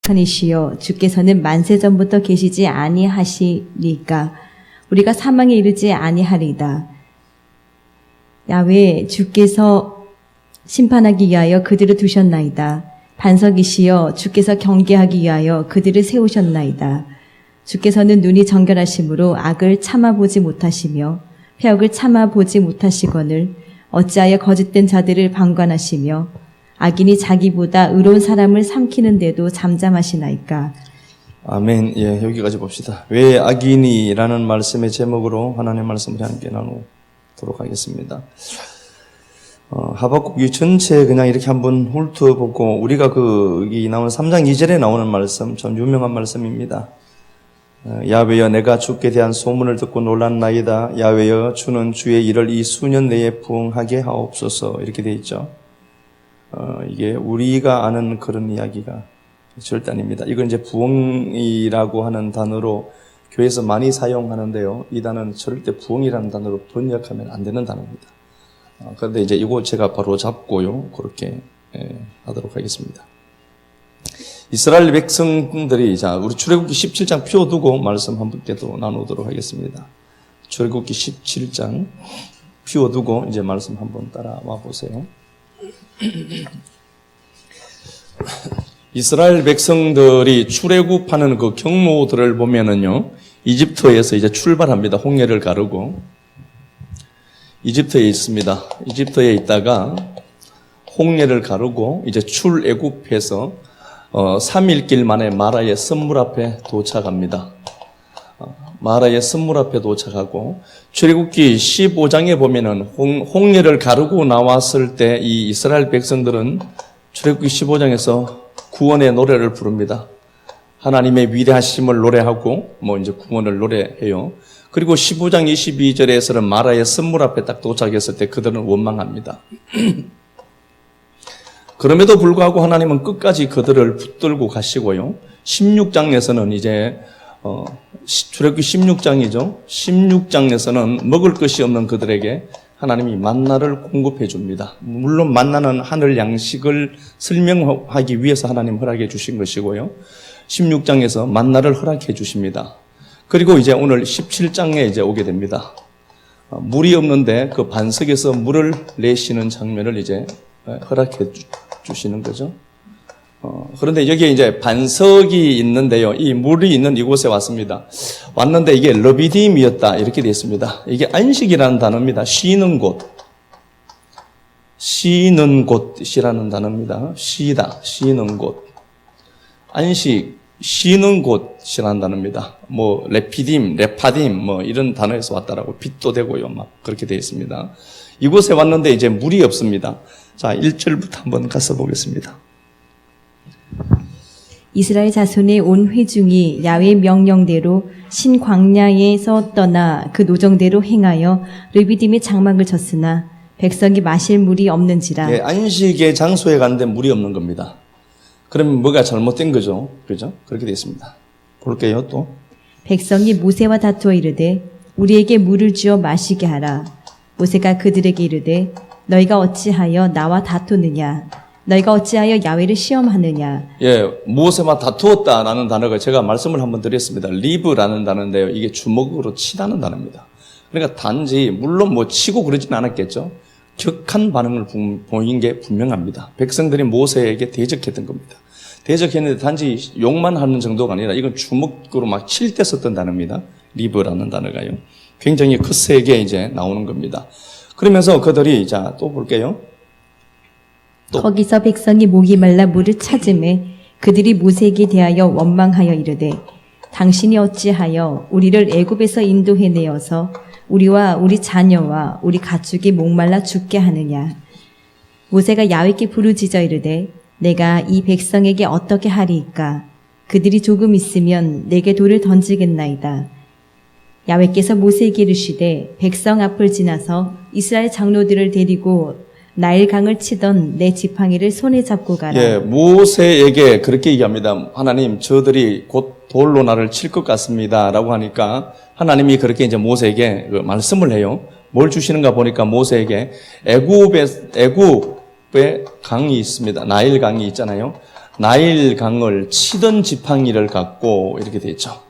북한이시여 주께서는 만세 전부터 계시지 아니하시니까 우리가 사망에 이르지 아니하리다. 야외 주께서 심판하기 위하여 그들을 두셨나이다. 반석이시여 주께서 경계하기 위하여 그들을 세우셨나이다. 주께서는 눈이 정결하심으로 악을 참아보지 못하시며 폐역을 참아보지 못하시거늘 어찌하여 거짓된 자들을 방관하시며 악인이 자기보다 의로운 사람을 삼키는데도 잠잠하시나이까. 아멘. 예, 여기까지 봅시다. 왜 악인이라는 말씀의 제목으로 하나님의 말씀을 함께 나누도록 하겠습니다. 하박국 이 전체 그냥 이렇게 한번 훑어보고 우리가 여기 나오는 3장 2절에 나오는 말씀 좀 유명한 말씀입니다. 야훼여 내가 주께 대한 소문을 듣고 놀랐나이다. 야훼여 주는 주의 일을 이 수년 내에 부응하게 하옵소서. 이렇게 돼 있죠. 이게 우리가 아는 그런 이야기가 절대 아닙니다. 이건 이제 부응이라고 하는 단어로 교회에서 많이 사용하는데요. 이 단어는 절대 부응이라는 단어로 번역하면 안 되는 단어입니다. 그런데 이제 이거 제가 바로 잡고요. 그렇게 하도록 하겠습니다. 이스라엘 백성들이 우리 출애굽기 17장 펴두고 말씀 한 번께 또 나누도록 하겠습니다. 출애굽기 17장 펴두고 이제 말씀 한번 따라와 보세요. 이스라엘 백성들이 출애굽하는 그 경로들을 보면은요, 이집트에서 이제 출발합니다. 홍해를 가르고 이집트에 있습니다. 이집트에 있다가 홍해를 가르고 이제 출애굽해서 3일 길 만에 마라의 선물 앞에 도착합니다. 마라의 선물 앞에 도착하고 출애굽기 15장에 보면은 홍해를 가르고 나왔을 때 이 이스라엘 백성들은 출애굽기 15장에서 구원의 노래를 부릅니다. 하나님의 위대하심을 노래하고 이제 구원을 노래해요. 그리고 15장 22절에서는 마라의 선물 앞에 딱 도착했을 때 그들은 원망합니다. 그럼에도 불구하고 하나님은 끝까지 그들을 붙들고 가시고요. 16장에서는 이제 출애굽기 16장이죠. 16장에서는 먹을 것이 없는 그들에게 하나님이 만나를 공급해 줍니다. 물론 만나는 하늘 양식을 설명하기 위해서 하나님 허락해 주신 것이고요. 16장에서 만나를 허락해 주십니다. 그리고 이제 오늘 17장에 이제 오게 됩니다. 물이 없는데 그 반석에서 물을 내시는 장면을 이제 허락해 주시는 거죠. 그런데 여기에 이제 반석이 있는데요. 이 물이 있는 이곳에 왔습니다. 왔는데 이게 러비딤이었다. 이렇게 되어 있습니다. 이게 안식이라는 단어입니다. 쉬는 곳. 쉬는 곳이라는 단어입니다. 쉬다. 쉬는 곳. 안식. 쉬는 곳이라는 단어입니다. 레피딤, 레파딤, 이런 단어에서 왔다라고 빛도 되고요. 그렇게 되어 있습니다. 이곳에 왔는데 이제 물이 없습니다. 자, 1절부터 한번 가서 보겠습니다. 이스라엘 자손의 온 회중이 야훼의 명령대로 신 광야에서 떠나 그 노정대로 행하여 르비딤의 장막을 쳤으나 백성이 마실 물이 없는지라. 예, 안식의 장소에 갔는데 물이 없는 겁니다. 그러면 뭐가 잘못된 거죠? 그죠? 그렇게 되어 있습니다. 볼게요, 또. 백성이 모세와 다투어 이르되 우리에게 물을 주어 마시게 하라. 모세가 그들에게 이르되 너희가 어찌하여 나와 다투느냐? 너희가 어찌하여 야훼를 시험하느냐? 예, 모세와 다투었다라는 단어가 제가 말씀을 한번 드렸습니다. 리브라는 단어인데요. 이게 주먹으로 치다는 단어입니다. 그러니까 단지 물론 치고 그러진 않았겠죠. 격한 반응을 보인 게 분명합니다. 백성들이 모세에게 대적했던 겁니다. 대적했는데 단지 욕만 하는 정도가 아니라 이건 주먹으로 막 칠 때 썼던 단어입니다. 리브라는 단어가요. 굉장히 거세게 이제 나오는 겁니다. 그러면서 그들이 또 볼게요. 거기서 백성이 목이 말라 물을 찾음에 그들이 모세에게 대하여 원망하여 이르되 당신이 어찌하여 우리를 애굽에서 인도해 내어서 우리와 우리 자녀와 우리 가축이 목말라 죽게 하느냐? 모세가 야훼께 부르짖어 이르되 내가 이 백성에게 어떻게 하리이까? 그들이 조금 있으면 내게 돌을 던지겠나이다. 야훼께서 모세에게 이르시되 백성 앞을 지나서 이스라엘 장로들을 데리고 나일강을 치던 내 지팡이를 손에 잡고 가라. 예, 모세에게 그렇게 얘기합니다. 하나님, 저들이 곧 돌로 나를 칠 것 같습니다. 라고 하니까 하나님이 그렇게 이제 모세에게 말씀을 해요. 뭘 주시는가 보니까 모세에게 애굽에 강이 있습니다. 나일강이 있잖아요. 나일 강을 치던 지팡이를 갖고 이렇게 돼 있죠.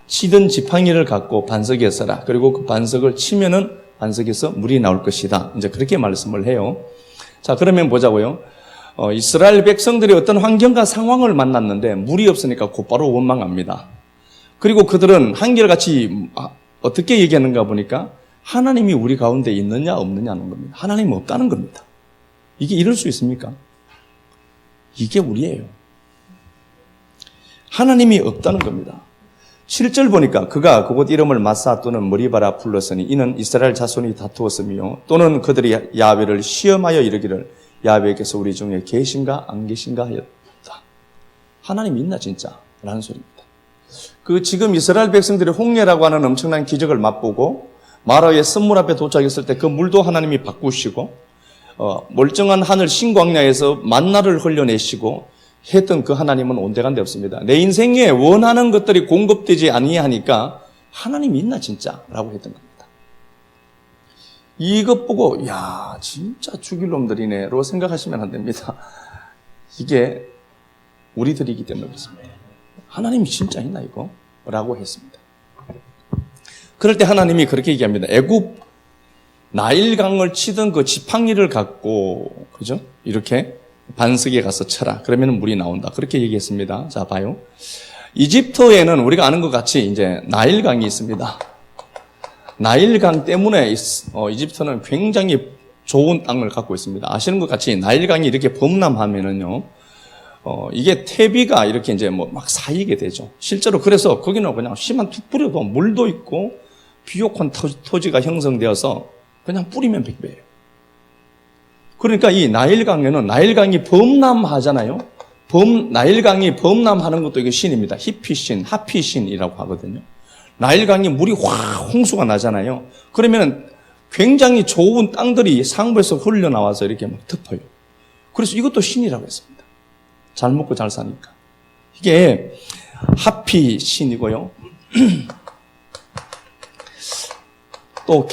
치던 지팡이를 갖고 반석에 서라. 그리고 그 반석을 치면은 반석에서 물이 나올 것이다. 이제 그렇게 말씀을 해요. 자, 그러면 보자고요. 이스라엘 백성들이 어떤 환경과 상황을 만났는데 물이 없으니까 곧바로 원망합니다. 그리고 그들은 한결같이 어떻게 얘기하는가 보니까 하나님이 우리 가운데 있느냐 없느냐는 겁니다. 하나님은 없다는 겁니다. 이게 이럴 수 있습니까? 이게 우리예요. 하나님이 없다는 겁니다. 7절 보니까 그가 그곳 이름을 마사 또는 머리바라 불렀으니 이는 이스라엘 자손이 다투었으며 또는 그들이 야훼를 시험하여 이르기를 야훼께서 우리 중에 계신가 안 계신가 하였다. 하나님이 있나 진짜? 라는 소리입니다. 지금 이스라엘 백성들이 홍해라고 하는 엄청난 기적을 맛보고 마라의 선물 앞에 도착했을 때 그 물도 하나님이 바꾸시고 멀쩡한 하늘 신광야에서 만나를 흘려내시고 했던 그 하나님은 온데간데 없습니다. 내 인생에 원하는 것들이 공급되지 아니하니까 하나님이 있나 진짜? 라고 했던 겁니다. 이것 보고 야 진짜 죽일 놈들이네 로 생각하시면 안 됩니다. 이게 우리들이기 때문에 그렇습니다. 하나님이 진짜 있나 이거? 라고 했습니다. 그럴 때 하나님이 그렇게 얘기합니다. 애굽 나일강을 치던 그 지팡이를 갖고 그죠? 이렇게 반석에 가서 쳐라. 그러면 물이 나온다. 그렇게 얘기했습니다. 자, 봐요. 이집트에는 우리가 아는 것 같이 이제 나일강이 있습니다. 나일강 때문에 이집트는 굉장히 좋은 땅을 갖고 있습니다. 아시는 것 같이 나일강이 이렇게 범람하면은요, 이게 퇴비가 이렇게 이제 막 쌓이게 되죠. 실제로 그래서 거기는 그냥 씨만 툭 뿌려도 물도 있고 비옥한 토지가 형성되어서 그냥 뿌리면 백배예요. 그러니까 이 나일강에는 나일강이 범람하잖아요. 나일강이 범람하는 것도 이게 신입니다. 히피신, 하피신이라고 하거든요. 나일강이 물이 확 홍수가 나잖아요. 그러면 굉장히 좋은 땅들이 상부에서 흘러나와서 이렇게 막 덮어요. 그래서 이것도 신이라고 했습니다. 잘 먹고 잘 사니까. 이게 하피신이고요. 또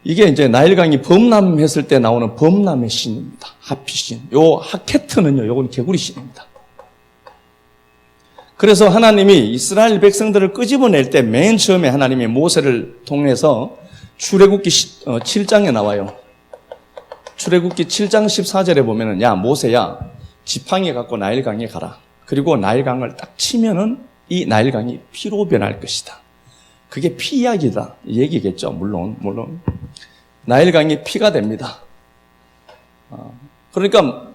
이게 이제 나일강이 범람했을 때 나오는 범람의 신입니다. 하피신. 요 하케트는요, 요건 개구리 신입니다. 그래서 하나님이 이스라엘 백성들을 끄집어낼 때 맨 처음에 하나님이 모세를 통해서 출애굽기 7장에 나와요. 출애굽기 7장 14절에 보면은 야 모세야 지팡이 갖고 나일강에 가라. 그리고 나일강을 딱 치면은 이 나일강이 피로 변할 것이다. 그게 피 이야기다. 얘기겠죠. 물론. 나일강이 피가 됩니다. 그러니까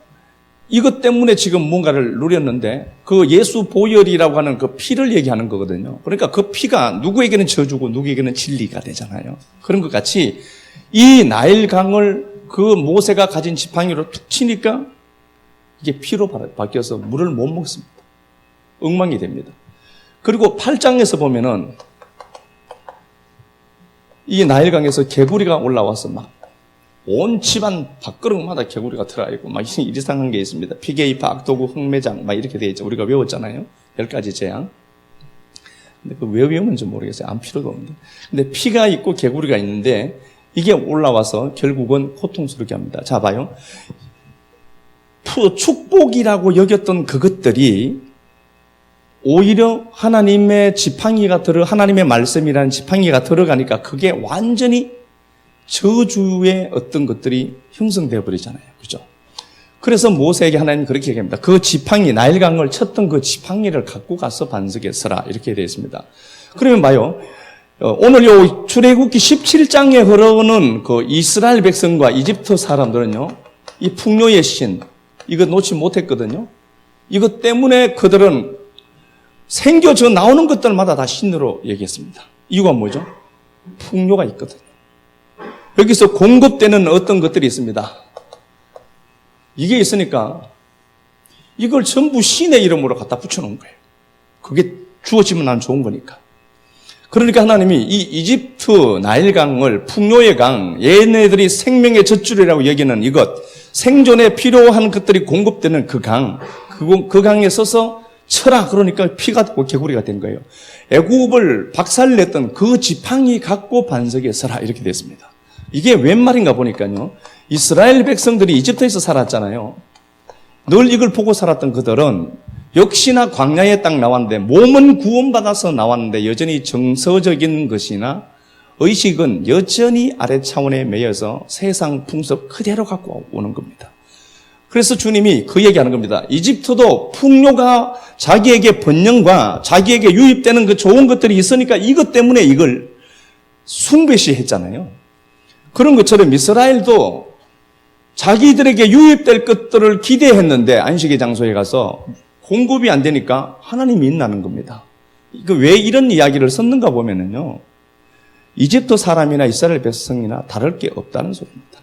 이것 때문에 지금 뭔가를 누렸는데 그 예수 보혈이라고 하는 그 피를 얘기하는 거거든요. 그러니까 그 피가 누구에게는 저주고 누구에게는 진리가 되잖아요. 그런 것 같이 이 나일강을 그 모세가 가진 지팡이로 툭 치니까 이게 피로 바뀌어서 물을 못 먹습니다. 엉망이 됩니다. 그리고 8장에서 보면은 이 나일강에서 개구리가 올라와서 막 온 집안 밥그릇마다 개구리가 들어있고 막 이상한 게 있습니다. 피게이파, 악도구, 흑매장 막 이렇게 되어 있죠. 우리가 외웠잖아요. 10가지 재앙. 근데 그 왜 외우는지 모르겠어요. 안 필요도 없는데. 근데 피가 있고 개구리가 있는데 이게 올라와서 결국은 고통스럽게 합니다. 자, 봐요. 축복이라고 여겼던 그것들이 오히려 하나님의 하나님의 말씀이라는 지팡이가 들어가니까 그게 완전히 저주의 어떤 것들이 형성되어 버리잖아요. 그죠? 그래서 모세에게 하나님 그렇게 얘기합니다. 그 지팡이, 나일강을 쳤던 그 지팡이를 갖고 가서 반석에 서라. 이렇게 되어 있습니다. 그러면 봐요. 오늘 요 출애굽기 17장에 흐르는 그 이스라엘 백성과 이집트 사람들은요, 이 풍요의 신, 이거 놓지 못했거든요. 이것 때문에 그들은 생겨져 나오는 것들마다 다 신으로 얘기했습니다. 이유가 뭐죠? 풍요가 있거든요. 여기서 공급되는 어떤 것들이 있습니다. 이게 있으니까 이걸 전부 신의 이름으로 갖다 붙여놓은 거예요. 그게 주어지면 난 좋은 거니까. 그러니까 하나님이 이 이집트 나일강을 풍요의 강, 얘네들이 생명의 젖줄이라고 여기는 이것, 생존에 필요한 것들이 공급되는 그 강, 그 강에 서서 쳐라. 그러니까 피가 되고 개구리가 된 거예요. 애굽을 박살냈던 그 지팡이 갖고 반석에 서라. 이렇게 됐습니다. 이게 웬 말인가 보니까요. 이스라엘 백성들이 이집트에서 살았잖아요. 늘 이걸 보고 살았던 그들은 역시나 광야에 딱 나왔는데 몸은 구원받아서 나왔는데 여전히 정서적인 것이나 의식은 여전히 아래 차원에 매여서 세상 풍습 그대로 갖고 오는 겁니다. 그래서 주님이 그 얘기하는 겁니다. 이집트도 풍요가 자기에게 번영과 자기에게 유입되는 그 좋은 것들이 있으니까 이것 때문에 이걸 숭배시했잖아요. 그런 것처럼 이스라엘도 자기들에게 유입될 것들을 기대했는데 안식의 장소에 가서 공급이 안 되니까 하나님이 인나는 겁니다. 왜 이런 이야기를 썼는가 보면은요, 이집트 사람이나 이스라엘 백성이나 다를 게 없다는 소리입니다.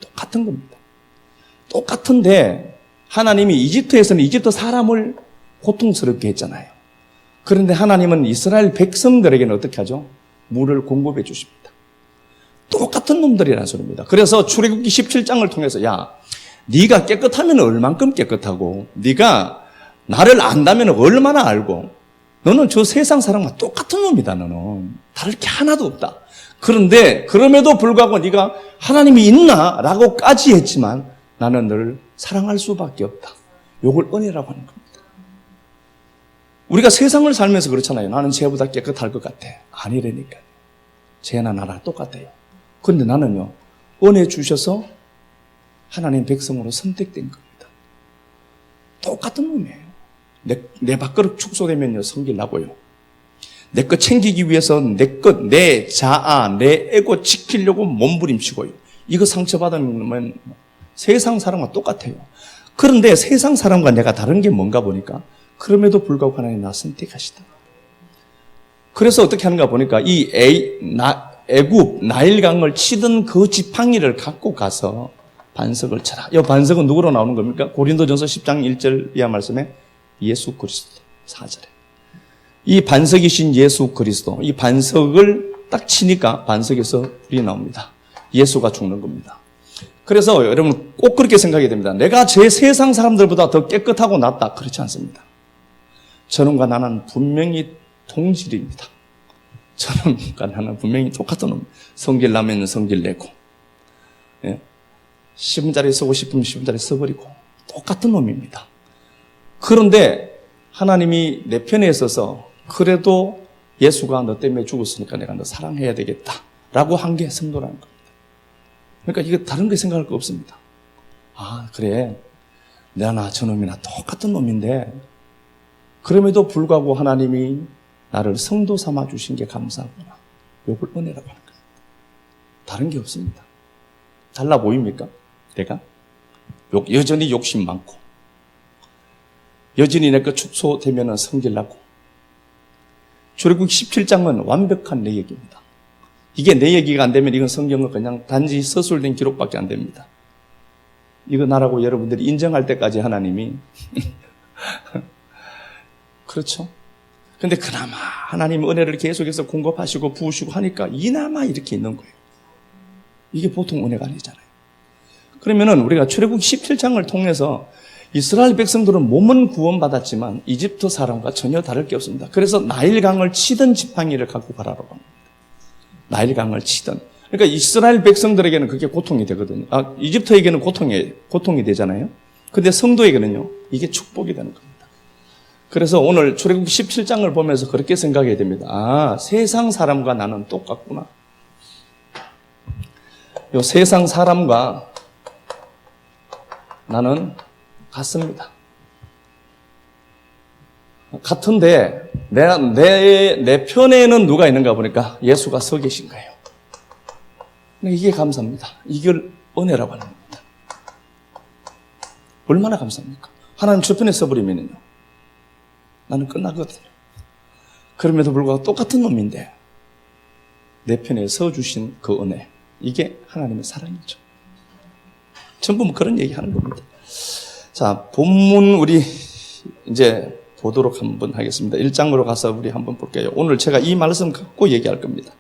똑같은 겁니다. 똑같은데 하나님이 이집트에서는 이집트 사람을 고통스럽게 했잖아요. 그런데 하나님은 이스라엘 백성들에게는 어떻게 하죠? 물을 공급해 주십니다. 똑같은 놈들이라는 소리입니다. 그래서 출애굽기 17장을 통해서 야, 네가 깨끗하면 얼만큼 깨끗하고 네가 나를 안다면 얼마나 알고 너는 저 세상 사람과 똑같은 놈이다. 너는 다를 게 하나도 없다. 그런데 그럼에도 불구하고 네가 하나님이 있나? 라고까지 했지만 나는 너를 사랑할 수밖에 없다. 요걸 은혜라고 하는 겁니다. 우리가 세상을 살면서 그렇잖아요. 나는 쟤보다 깨끗할 것 같아. 아니라니까요. 쟤나 나랑 똑같아요. 그런데 나는요, 은혜 주셔서 하나님 백성으로 선택된 겁니다. 똑같은 놈이에요. 내 밥그릇 축소되면요, 성질 나고요. 내 것 챙기기 위해서 내 자아, 내 에고 지키려고 몸부림치고요. 이거 상처받으면 세상 사람과 똑같아요. 그런데 세상 사람과 내가 다른 게 뭔가 보니까 그럼에도 불구하고 하나님 나 선택하시다. 그래서 어떻게 하는가 보니까 이 애굽 나일강을 치던 그 지팡이를 갖고 가서 반석을 쳐라. 이 반석은 누구로 나오는 겁니까? 고린도전서 10장 1절 이하 말씀에 예수 그리스도 4절에 이 반석이신 예수 그리스도, 이 반석을 딱 치니까 반석에서 불이 나옵니다. 예수가 죽는 겁니다. 그래서 여러분 꼭 그렇게 생각해야 됩니다. 내가 제 세상 사람들보다 더 깨끗하고 낫다. 그렇지 않습니다. 저놈과 나는 분명히 동질입니다. 저놈과 나는 분명히 똑같은 놈. 성질 나면 성질 내고, 예? 10분짜리 쓰고 싶으면 10분짜리 써버리고 똑같은 놈입니다. 그런데 하나님이 내 편에 있어서 그래도 예수가 너 때문에 죽었으니까 내가 너 사랑해야 되겠다라고 한 게 성도라는 겁니다. 그러니까 이거 다른 게 생각할 거 없습니다. 아, 그래. 내가 저놈이나 똑같은 놈인데 그럼에도 불구하고 하나님이 나를 성도 삼아 주신 게 감사하구나. 요걸 은혜라고 하는 겁니다. 다른 게 없습니다. 달라 보입니까? 내가? 여전히 욕심 많고 여전히 내 것 축소되면 성질나고. 출애굽기 17장은 완벽한 내 얘기입니다. 이게 내 얘기가 안 되면 이건 성경은 그냥 단지 서술된 기록밖에 안 됩니다. 이거 나라고 여러분들이 인정할 때까지 하나님이 그렇죠? 근데 그나마 하나님 은혜를 계속해서 공급하시고 부으시고 하니까 이나마 이렇게 있는 거예요. 이게 보통 은혜가 아니잖아요. 그러면은 우리가 출애굽기 17장을 통해서 이스라엘 백성들은 몸은 구원받았지만 이집트 사람과 전혀 다를 게 없습니다. 그래서 나일강을 치던 지팡이를 갖고 가라고 합니다. 나일강을 치던. 그러니까 이스라엘 백성들에게는 그게 고통이 되거든요. 이집트에게는 고통이 되잖아요. 근데 성도에게는요, 이게 축복이 되는 겁니다. 그래서 오늘 출애굽기 17장을 보면서 그렇게 생각해야 됩니다. 아, 세상 사람과 나는 똑같구나. 요 세상 사람과 나는 같습니다. 같은데 내 편에는 누가 있는가 보니까 예수가 서 계신 거예요. 이게 감사합니다. 이걸 은혜라고 하는 겁니다. 얼마나 감사합니까? 하나님 저 편에 서버리면요, 나는 끝나거든요. 그럼에도 불구하고 똑같은 놈인데 내 편에 서주신 그 은혜, 이게 하나님의 사랑이죠. 전부 뭐 그런 얘기하는 겁니다. 자, 본문 우리 이제 보도록 한번 하겠습니다. 1장으로 가서 우리 한번 볼게요. 오늘 제가 이 말씀 갖고 얘기할 겁니다.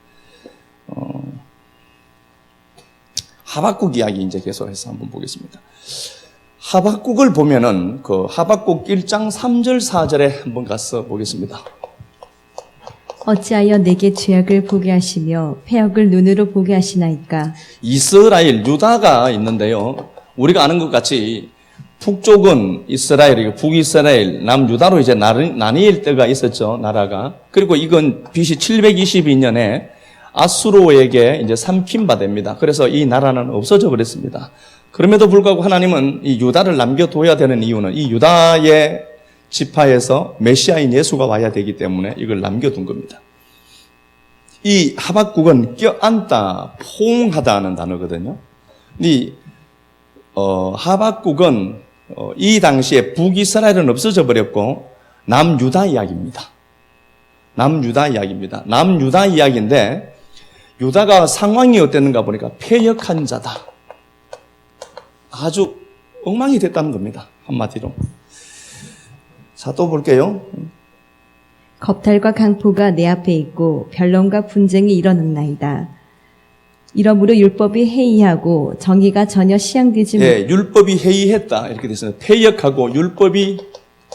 하박국 이야기 이제 계속해서 한번 보겠습니다. 하박국을 보면은 그 하박국 1장 3절 4절에 한번 가서 보겠습니다. 어찌하여 내게 죄악을 보게 하시며 패역을 눈으로 보게 하시나이까. 이스라엘, 유다가 있는데요. 우리가 아는 것 같이 북쪽은 이스라엘이고 북이스라엘, 남유다로 이제 나뉠 때가 있었죠, 나라가. 그리고 이건 BC 722년에 아수르에게 이제 삼킨받습니다. 그래서 이 나라는 없어져 버렸습니다. 그럼에도 불구하고 하나님은 이 유다를 남겨둬야 되는 이유는 이 유다의 지파에서 메시아인 예수가 와야 되기 때문에 이걸 남겨둔 겁니다. 이 하박국은 껴안다, 포옹하다는 단어거든요. 이 하박국은 이 당시에 북이스라엘은 없어져 버렸고 남유다 이야기입니다. 남유다 이야기입니다. 남유다 이야기인데 유다가 상황이 어땠는가 보니까 패역한 자다. 아주 엉망이 됐다는 겁니다. 한마디로. 자, 또 볼게요. 겁탈과 강포가 내 앞에 있고 변론과 분쟁이 일어났나이다. 이러므로 율법이 해이하고 정의가 전혀 시행되지 예, 율법이 해이했다. 이렇게 됐습니다. 패역하고 율법이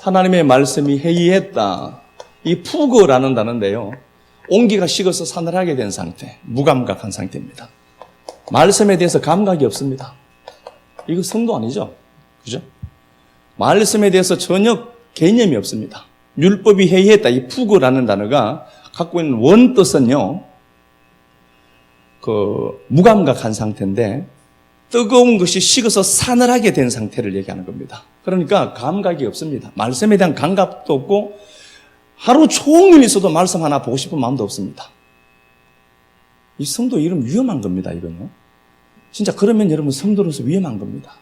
하나님의 말씀이 해이했다. 이 푸거라는 단어인데요. 온기가 식어서 사늘하게 된 상태, 무감각한 상태입니다. 말씀에 대해서 감각이 없습니다. 이거 성도 아니죠? 그죠? 말씀에 대해서 전혀 개념이 없습니다. 율법이 해이했다. 이 푸거라는 단어가 갖고 있는 원뜻은요, 무감각한 상태인데, 뜨거운 것이 식어서 사늘하게 된 상태를 얘기하는 겁니다. 그러니까 감각이 없습니다. 말씀에 대한 감각도 없고, 하루 종일 있어도 말씀 하나 보고 싶은 마음도 없습니다. 이 성도 이름 위험한 겁니다, 이거는. 진짜 그러면 여러분 성도로서 위험한 겁니다.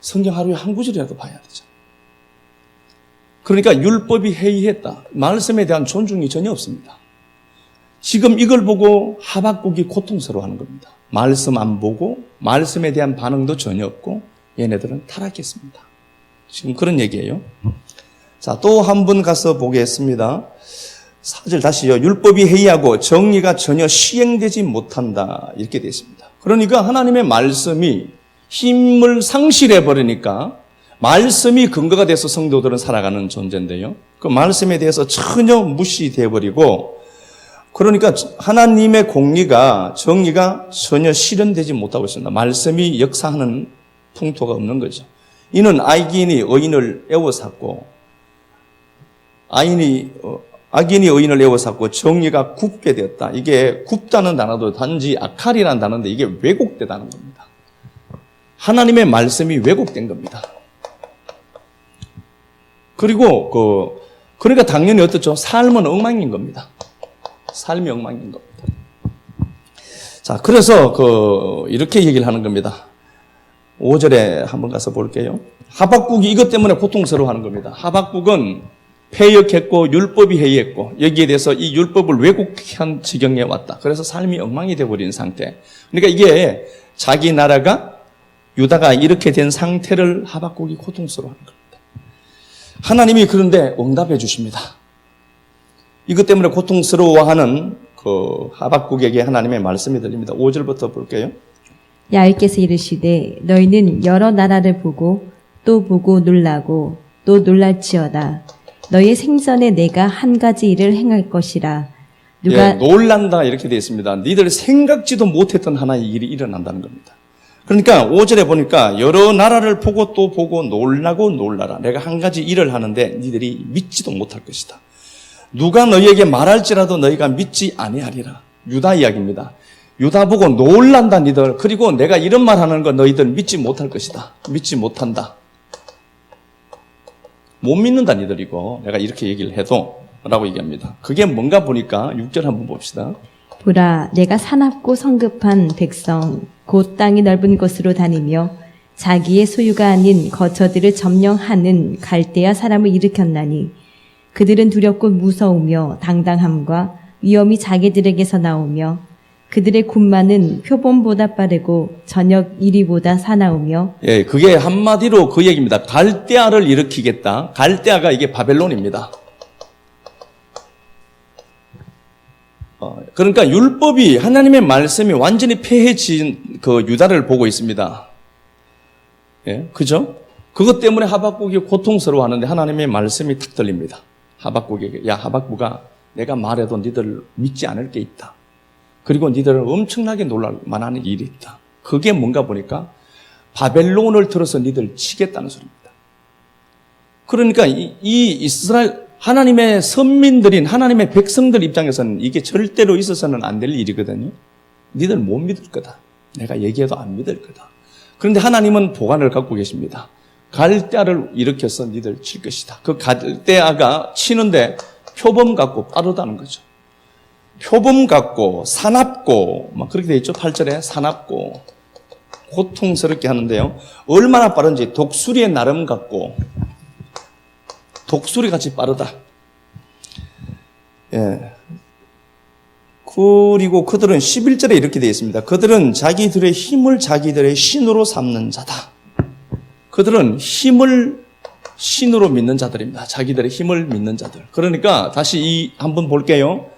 성경 하루에 한 구절이라도 봐야 되죠. 그러니까 율법이 해이했다. 말씀에 대한 존중이 전혀 없습니다. 지금 이걸 보고 하박국이 고통스러워하는 겁니다. 말씀 안 보고 말씀에 대한 반응도 전혀 없고 얘네들은 타락했습니다. 지금 그런 얘기예요. 자, 또 한 번 가서 보겠습니다. 4절 다시요. 율법이 해이하고 정의가 전혀 시행되지 못한다. 이렇게 되어 있습니다. 그러니까 하나님의 말씀이 힘을 상실해 버리니까 말씀이 근거가 돼서 성도들은 살아가는 존재인데요. 그 말씀에 대해서 전혀 무시되어 버리고 그러니까 하나님의 공리가 정의가 전혀 실현되지 못하고 있습니다. 말씀이 역사하는 풍토가 없는 거죠. 이는 악인이 의인을 애워쌌고 악인이 의인을 애워쌌고 정의가 굽게 되었다. 이게 굽다는 단어도 단지 아칼이라는 단어인데 이게 왜곡되다는 겁니다. 하나님의 말씀이 왜곡된 겁니다. 그리고 그러니까 당연히 어떻죠? 삶은 엉망인 겁니다. 삶이 엉망인 겁니다. 자, 그래서 이렇게 얘기를 하는 겁니다. 5절에 한번 가서 볼게요. 하박국이 이것 때문에 고통스러워하는 겁니다. 하박국은 패역했고 율법이 해이했고 여기에 대해서 이 율법을 왜곡한 지경에 왔다. 그래서 삶이 엉망이 되어버린 상태. 그러니까 이게 자기 나라가 유다가 이렇게 된 상태를 하박국이 고통스러워하는 겁니다. 하나님이 그런데 응답해 주십니다. 이것 때문에 고통스러워하는 하박국에게 하나님의 말씀이 들립니다. 5절부터 볼게요. 야훼께서 이르시되 너희는 여러 나라를 보고 또 보고 놀라고 또 놀랄지어다. 너희 생전에 내가 한 가지 일을 행할 것이라. 누가 놀란다 이렇게 되어 있습니다. 니들 생각지도 못했던 하나의 일이 일어난다는 겁니다. 그러니까 5절에 보니까 여러 나라를 보고 또 보고 놀라고 놀라라. 내가 한 가지 일을 하는데 니들이 믿지도 못할 것이다. 누가 너희에게 말할지라도 너희가 믿지 아니하리라. 유다 이야기입니다. 유다 보고 놀란다 니들. 그리고 내가 이런 말 하는 거 너희들 믿지 못할 것이다. 믿지 못한다. 못 믿는다 니들이고 내가 이렇게 얘기를 해도 라고 얘기합니다. 그게 뭔가 보니까 6절 한번 봅시다. 보라 내가 사납고 성급한 백성 곧 땅이 넓은 곳으로 다니며 자기의 소유가 아닌 거처들을 점령하는 갈대아 사람을 일으켰나니 그들은 두렵고 무서우며 당당함과 위엄이 자기들에게서 나오며 그들의 군마는 표범보다 빠르고 저녁 이리보다 사나우며 예, 그게 한마디로 그 얘기입니다. 갈대아를 일으키겠다. 갈대아가 이게 바벨론입니다. 그러니까 율법이 하나님의 말씀이 완전히 폐해진 유다를 보고 있습니다. 예, 그죠? 그것 때문에 하박국이 고통스러워하는데 하나님의 말씀이 탁 들립니다. 하박국에게 야 하박국아 내가 말해도 니들 믿지 않을 게 있다. 그리고 니들은 엄청나게 놀랄 만한 일이 있다. 그게 뭔가 보니까 바벨론을 들어서 니들 치겠다는 소리입니다. 그러니까 이 이스라엘 하나님의 선민들인 하나님의 백성들 입장에서는 이게 절대로 있어서는 안 될 일이거든요. 니들 못 믿을 거다. 내가 얘기해도 안 믿을 거다. 그런데 하나님은 보관을 갖고 계십니다. 갈대아를 일으켜서 니들 칠 것이다. 그 갈대아가 치는데 표범 같고 빠르다는 거죠. 표범 같고 사납고 막 그렇게 되어 있죠. 8절에 사납고 고통스럽게 하는데요. 얼마나 빠른지 독수리의 나름 같고 독수리같이 빠르다. 예. 그리고 그들은 11절에 이렇게 되어 있습니다. 그들은 자기들의 힘을 자기들의 신으로 삼는 자다. 그들은 힘을 신으로 믿는 자들입니다. 자기들의 힘을 믿는 자들. 그러니까 다시 한번 볼게요.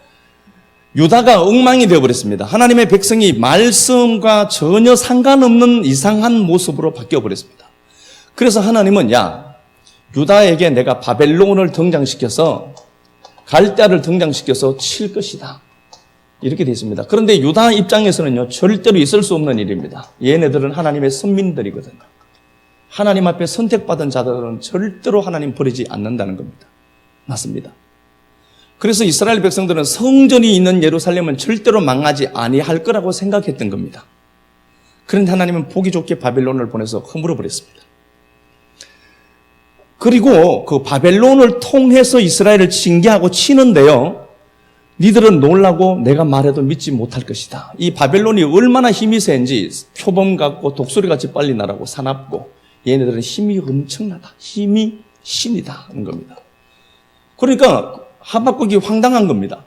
유다가 엉망이 되어버렸습니다. 하나님의 백성이 말씀과 전혀 상관없는 이상한 모습으로 바뀌어버렸습니다. 그래서 하나님은 유다에게 내가 바벨론을 등장시켜서 갈대아를 등장시켜서 칠 것이다. 이렇게 되어 있습니다. 그런데 유다 입장에서는요, 절대로 있을 수 없는 일입니다. 얘네들은 하나님의 선민들이거든요. 하나님 앞에 선택받은 자들은 절대로 하나님 버리지 않는다는 겁니다. 맞습니다. 그래서 이스라엘 백성들은 성전이 있는 예루살렘은 절대로 망하지 아니할 거라고 생각했던 겁니다. 그런데 하나님은 보기 좋게 바벨론을 보내서 허물어 버렸습니다. 그리고 그 바벨론을 통해서 이스라엘을 징계하고 치는데요, 니들은 놀라고 내가 말해도 믿지 못할 것이다. 이 바벨론이 얼마나 힘이 센지 표범 같고 독수리같이 빨리 날아고 사납고 얘네들은 힘이 엄청나다. 힘이 신이다 하는 겁니다. 그러니까 하박국이 황당한 겁니다.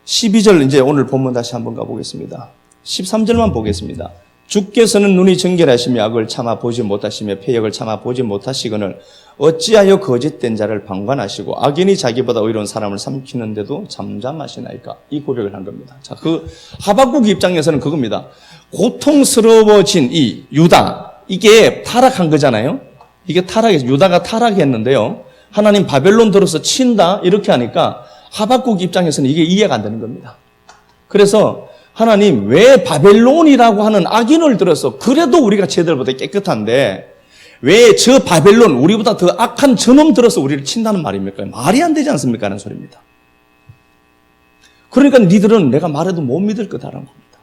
12절 이제 오늘 본문 다시 한번 가보겠습니다. 13절만 보겠습니다. 주께서는 눈이 정결하시며 악을 참아 보지 못하시며 패역을 참아 보지 못하시거늘 어찌하여 거짓된 자를 방관하시고 악인이 자기보다 의로운 사람을 삼키는데도 잠잠하시나이까. 이 고백을 한 겁니다. 자, 그 하박국 입장에서는 그겁니다. 고통스러워진 이 유다, 이게 타락한 거잖아요. 이게 유다가 타락했는데요. 하나님 바벨론 들어서 친다 이렇게 하니까 하박국 입장에서는 이게 이해가 안 되는 겁니다. 그래서 하나님 왜 바벨론이라고 하는 악인을 들어서 그래도 우리가 쟤들보다 깨끗한데 왜 저 바벨론 우리보다 더 악한 저놈 들어서 우리를 친다는 말입니까? 말이 안 되지 않습니까? 하는 소리입니다. 그러니까 니들은 내가 말해도 못 믿을 거다라는 겁니다.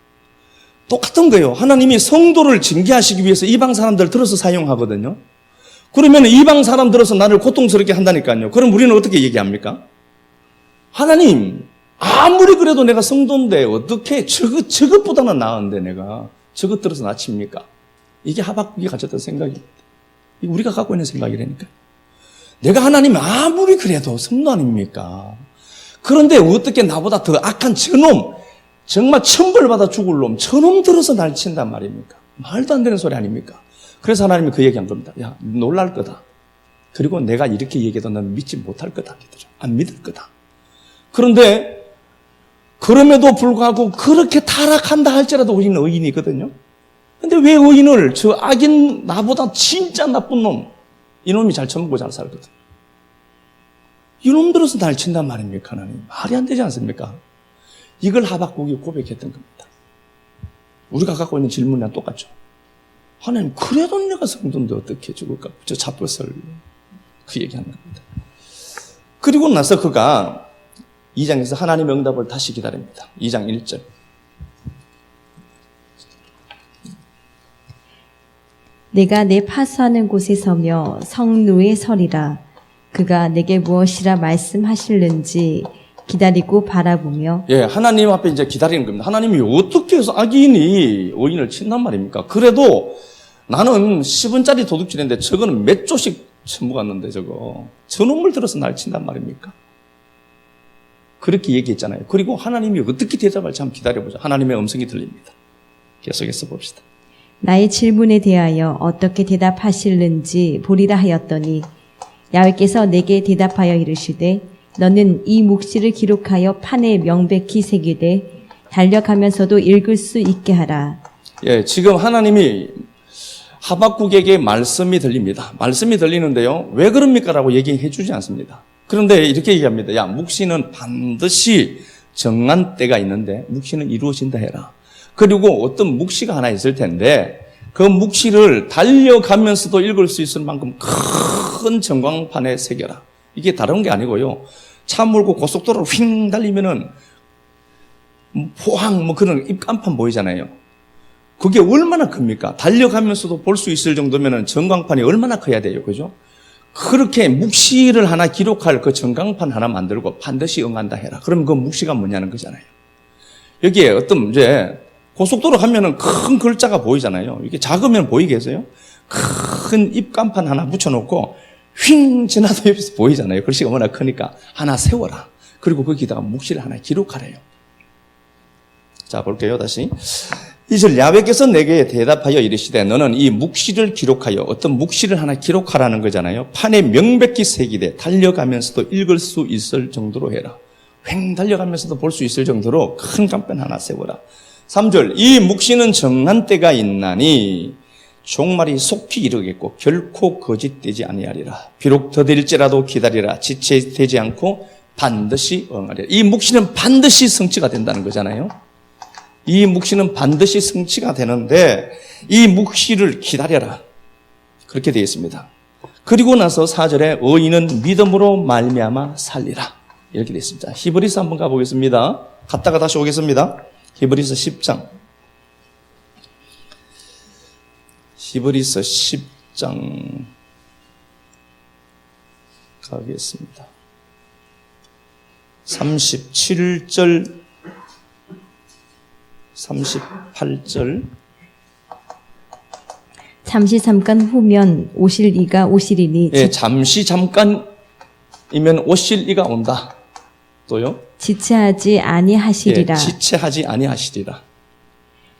똑같은 거예요. 하나님이 성도를 징계하시기 위해서 이방 사람들 들어서 사용하거든요. 그러면 이방 사람 들어서 나를 고통스럽게 한다니까요. 그럼 우리는 어떻게 얘기합니까? 하나님, 아무리 그래도 내가 성도인데 어떻게 저것보다는 나은데 내가 저것 들어서 나 칩니까? 이게 하박국이 가졌던 생각입니다. 이게 우리가 갖고 있는 생각이라니까요. 내가 하나님 아무리 그래도 성도 아닙니까? 그런데 어떻게 나보다 더 악한 저놈, 정말 천벌받아 죽을 놈, 저놈 들어서 날 친단 말입니까? 말도 안 되는 소리 아닙니까? 그래서 하나님이 그 얘기한 겁니다. 야, 놀랄 거다. 그리고 내가 이렇게 얘기해도 넌 믿지 못할 거다. 안 믿을 거다. 그런데 그럼에도 불구하고 그렇게 타락한다 할지라도 우리는 의인이거든요. 근데 왜 의인을 저 악인 나보다 진짜 나쁜 놈, 이놈이 잘 처먹고 잘 살거든. 이놈 들어서 날 친단 말입니까? 하나님. 말이 안 되지 않습니까? 이걸 하박국이 고백했던 겁니다. 우리가 갖고 있는 질문이랑 똑같죠. 하나님, 그래도 내가 성도인데 어떻게 죽을까? 저 잡것을 그 얘기하는 겁니다. 그리고 나서 그가 2장에서 하나님의 응답을 다시 기다립니다. 2장 1절. 내가 내 파수하는 곳에 서며 성루에 서리라. 그가 내게 무엇이라 말씀하실는지 기다리고 바라보며. 예, 하나님 앞에 이제 기다리는 겁니다. 하나님이 어떻게 해서 악인이 의인을 친단 말입니까? 그래도 나는 10원짜리 도둑질인데 저거는 몇 조씩 처먹었는데 저놈을 들어서 날 친단 말입니까? 그렇게 얘기했잖아요. 그리고 하나님이 어떻게 대답할지 한번 기다려보자. 하나님의 음성이 들립니다. 계속해서 봅시다. 나의 질문에 대하여 어떻게 대답하실는지 보리라 하였더니 야훼께서 내게 대답하여 이르시되 너는 이 묵시를 기록하여 판에 명백히 새기되 달려가면서도 읽을 수 있게 하라. 예, 지금 하나님이 하박국에게 말씀이 들립니다. 말씀이 들리는데요. 왜 그럽니까? 라고 얘기해 주지 않습니다. 그런데 이렇게 얘기합니다. 야, 묵시는 반드시 정한 때가 있는데 묵시는 이루어진다 해라. 그리고 어떤 묵시가 하나 있을 텐데 그 묵시를 달려가면서도 읽을 수 있을 만큼 큰 전광판에 새겨라. 이게 다른 게 아니고요. 차 몰고 고속도로를 휙 달리면은 포항 뭐 그런 입간판 보이잖아요. 그게 얼마나 큽니까? 달려가면서도 볼 수 있을 정도면은 전광판이 얼마나 커야 돼요. 그죠? 그렇게 묵시를 하나 기록할 그 전광판 하나 만들고 반드시 응한다 해라. 그러면 그 묵시가 뭐냐는 거잖아요. 여기에 어떤 이제 고속도로 가면은 큰 글자가 보이잖아요. 이게 작으면 보이겠어요? 큰 입간판 하나 붙여놓고 휙 지나도 옆에서 보이잖아요. 글씨가 워낙 크니까 하나 세워라. 그리고 거기다가 묵시를 하나 기록하래요. 자, 볼게요. 다시. 2절 야훼께서 내게 대답하여 이르시되 너는 이 묵시를 기록하여 어떤 묵시를 하나 기록하라는 거잖아요. 판에 명백히 새기되 달려가면서도 읽을 수 있을 정도로 해라. 횡 달려가면서도 볼 수 있을 정도로 큰 간판 하나 세워라. 3절 이 묵시는 정한 때가 있나니 종말이 속히 이르겠고 결코 거짓되지 아니하리라. 비록 더딜지라도 기다리라. 지체되지 않고 반드시 응하리라. 이 묵시는 반드시 성취가 된다는 거잖아요. 이 묵시는 반드시 성취가 되는데 이 묵시를 기다려라. 그렇게 되어 있습니다. 그리고 나서 4절에 의인은 믿음으로 말미암아 살리라. 이렇게 되어 있습니다. 히브리서 한번 가보겠습니다. 갔다가 다시 오겠습니다. 히브리서 10장. 히브리서 10장 가겠습니다. 37절 38절 잠시 잠깐 후면 오실 이가 오시리니 예, 잠시 잠깐이면 오실 이가 온다. 또요? 지체하지 아니하시리라. 예, 지체하지 아니하시리라.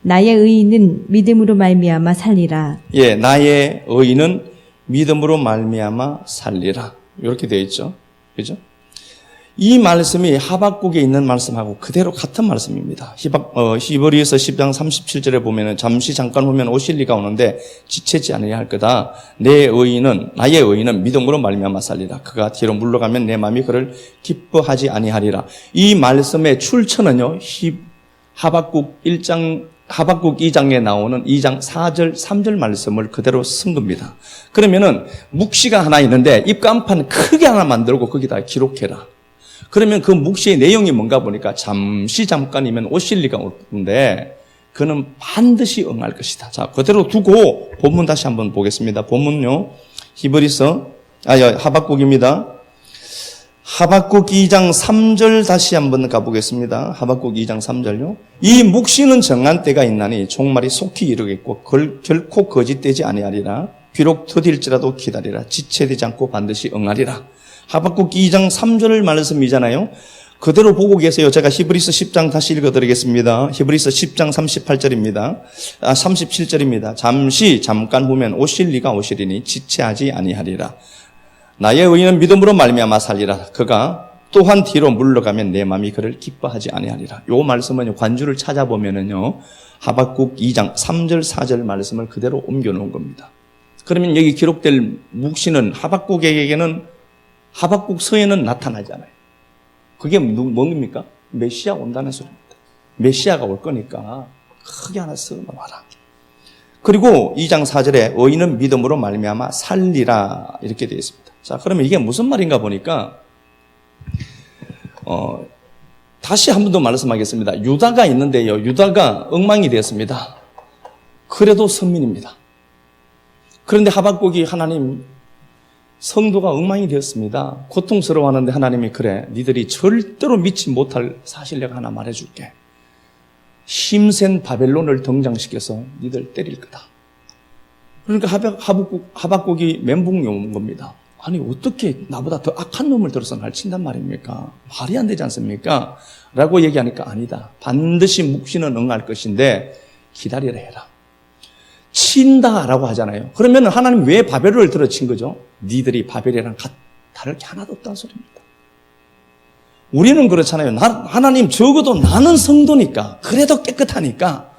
나의 의인은 믿음으로 말미암아 살리라. 예, 나의 의인은 믿음으로 말미암아 살리라. 이렇게 되어 있죠. 그죠? 이 말씀이 하박국에 있는 말씀하고 그대로 같은 말씀입니다. 히브리서 10장 37절에 보면은 잠시 잠깐 후면 오실 리가 오는데 지체지 아니할 할 거다. 나의 의인은 믿음으로 말미암아 살리라. 그가 뒤로 물러가면 내 마음이 그를 기뻐하지 아니하리라. 이 말씀의 출처는요. 하박국 2장에 나오는 2장 4절 3절 말씀을 그대로 쓴 겁니다. 그러면은 묵시가 하나 있는데 입간판 크게 하나 만들고 거기다 기록해라. 그러면 그 묵시의 내용이 뭔가 보니까 잠시 잠깐이면 오실 리가 오는데 그는 반드시 응할 것이다. 자, 그대로 두고 본문 다시 한번 보겠습니다. 본문요. 하박국입니다. 하박국 2장 3절 다시 한번 가보겠습니다. 하박국 2장 3절요. 이 묵시는 정한 때가 있나니 종말이 속히 이르겠고 결코 거짓되지 아니하리라. 비록 더딜지라도 기다리라. 지체되지 않고 반드시 응하리라. 하박국 2장 3절 말씀이잖아요. 그대로 보고 계세요. 제가 히브리서 10장 다시 읽어드리겠습니다. 히브리서 10장 38절입니다. 37절입니다. 잠시 잠깐 후면 오실 리가 오시리니 지체하지 아니하리라. 나의 의인은 믿음으로 말미암아 살리라. 그가 또한 뒤로 물러가면 내 마음이 그를 기뻐하지 아니하리라. 요 말씀은 관주를 찾아보면은요. 하박국 2장 3절 4절 말씀을 그대로 옮겨놓은 겁니다. 그러면 여기 기록될 묵시는 하박국에게는 하박국서에는 나타나잖아요. 그게 뭡니까? 메시아 온다는 소리입니다. 메시아가 올 거니까 크게 하나 써놓아라. 그리고 2장 4절에 의인은 믿음으로 말미암아 살리라 이렇게 되어 있습니다. 자, 그러면 이게 무슨 말인가 보니까 다시 한 번 더 말씀하겠습니다. 유다가 있는데요. 유다가 엉망이 되었습니다. 그래도 선민입니다. 그런데 하박국이 하나님 성도가 엉망이 되었습니다. 고통스러워하는데 하나님이 그래 니들이 절대로 믿지 못할 사실 내가 하나 말해줄게. 힘센 바벨론을 등장시켜서 니들 때릴 거다. 그러니까 하박국이 멘붕이 온 겁니다. 아니 어떻게 나보다 더 악한 놈을 들어서 날 친단 말입니까? 말이 안 되지 않습니까? 라고 얘기하니까 아니다. 반드시 묵시는 응할 것인데 기다리라 해라. 친다라고 하잖아요. 그러면 하나님 왜 바벨론을 들어친 거죠? 니들이 바벨이랑 다를 게 하나도 없다는 소리입니다. 우리는 그렇잖아요. 하나님 적어도 나는 성도니까 그래도 깨끗하니까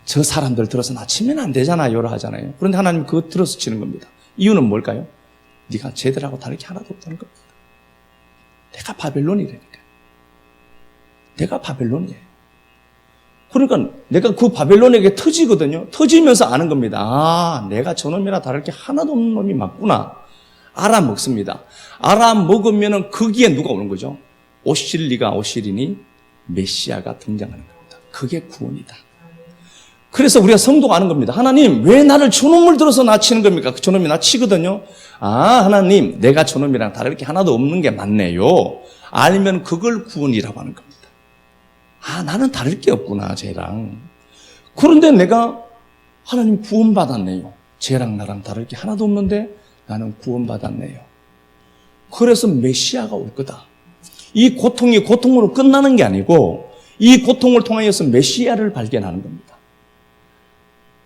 저 사람들 들어서 나 치면 안 되잖아요. 하잖아요. 그런데 하나님 그거 들어서 치는 겁니다. 이유는 뭘까요? 네가 쟤들하고 다를 게 하나도 없다는 겁니다. 내가 바벨론이라니까. 내가 바벨론이에요. 그러니까 내가 그 바벨론에게 터지거든요. 터지면서 아는 겁니다. 아, 내가 저놈이나 다를 게 하나도 없는 놈이 맞구나. 알아먹습니다. 알아먹으면 거기에 누가 오는 거죠? 오실리가 오시리니 메시아가 등장하는 겁니다. 그게 구원이다. 그래서 우리가 성도가 아는 겁니다. 하나님, 왜 나를 저놈을 들어서 나 치는 겁니까? 그 저놈이 나 치거든요. 아, 하나님, 내가 저놈이랑 다를 게 하나도 없는 게 맞네요. 알면 그걸 구원이라고 하는 겁니다. 아, 나는 다를 게 없구나, 쟤랑. 그런데 내가 하나님 구원받았네요. 쟤랑 나랑 다를 게 하나도 없는데 나는 구원받았네요. 그래서 메시아가 올 거다. 이 고통이 고통으로 끝나는 게 아니고 이 고통을 통하여서 메시아를 발견하는 겁니다.